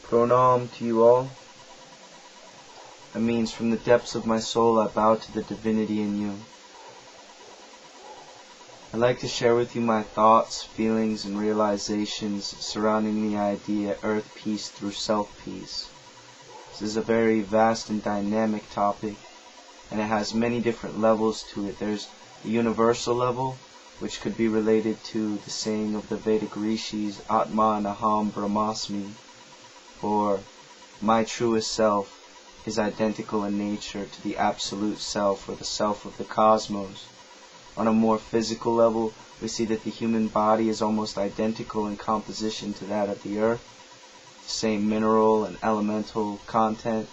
Pranam to you all. That means from the depths of my soul I bow to the divinity in you. I'd like to share with you my thoughts, feelings, and realizations surrounding the idea earth peace through self-peace. This is a very vast and dynamic topic, and it has many different levels to it. There's the universal level, which could be related to the saying of the Vedic rishis, Atma Naham Brahmasmi, or my truest self is identical in nature to the absolute self, or the self of the cosmos. On a more physical level, we see that the human body is almost identical in composition to that of the earth, the same mineral and elemental content,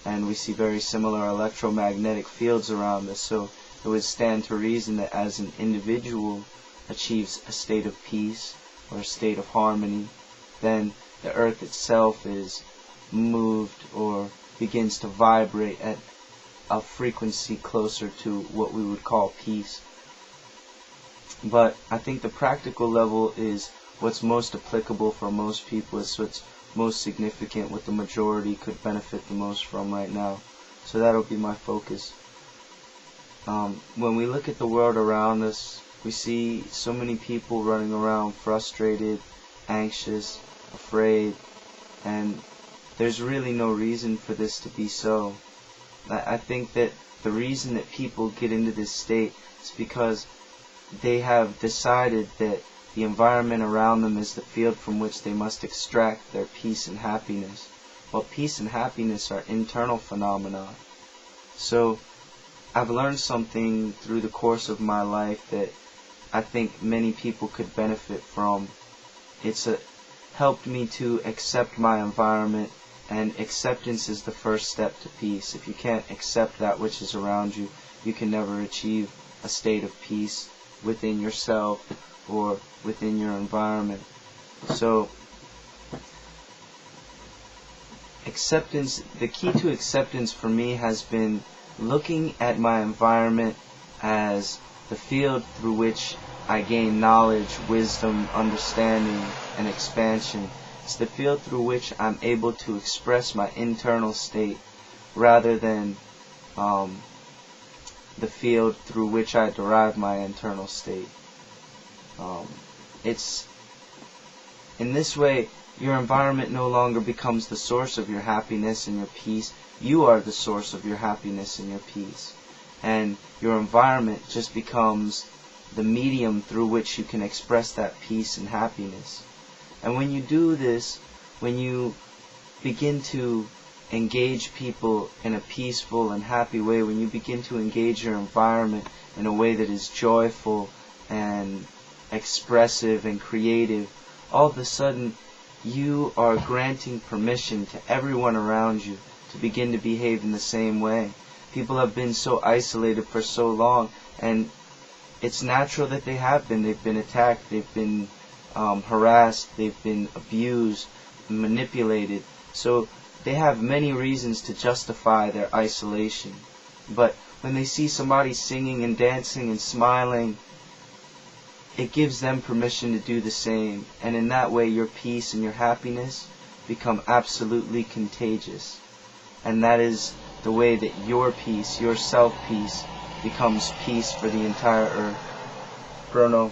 and we see very similar electromagnetic fields around us. So it would stand to reason that as an individual achieves a state of peace or a state of harmony, then the earth itself is moved or begins to vibrate at a frequency closer to what we would call peace. But I think the practical level is what's most applicable for most people. It's what's most significant, what the majority could benefit the most from right now. So that'll be my focus. When we look at the world around us, we see so many people running around frustrated, anxious, afraid, and there's really no reason for this to be so. I think that the reason that people get into this state is because they have decided that the environment around them is the field from which they must extract their peace and happiness. Well, peace and happiness are internal phenomena. So I've learned something through the course of my life that I think many people could benefit from. It's helped me to accept my environment, and acceptance is the first step to peace. If you can't accept that which is around you, you can never achieve a state of peace within yourself or within your environment. So acceptance, the key to acceptance for me has been looking at my environment as the field through which I gain knowledge, wisdom, understanding, and expansion. It's the field through which I'm able to express my internal state rather than the field through which I derive my internal state. It's in this way your environment no longer becomes the source of your happiness and your peace. You are the source of your happiness and your peace. And your environment just becomes the medium through which you can express that peace and happiness. And when you do this, when you begin to engage people in a peaceful and happy way, when you begin to engage your environment in a way that is joyful and expressive and creative, all of a sudden you are granting permission to everyone around you to begin to behave in the same way. People have been so isolated for so long, and it's natural that they have been. They've been attacked, they've been harassed, they've been abused, manipulated. So they have many reasons to justify their isolation. But when they see somebody singing and dancing and smiling, it gives them permission to do the same. And in that way, your peace and your happiness become absolutely contagious. And that is the way that your peace, your self-peace, becomes peace for the entire earth. Prono.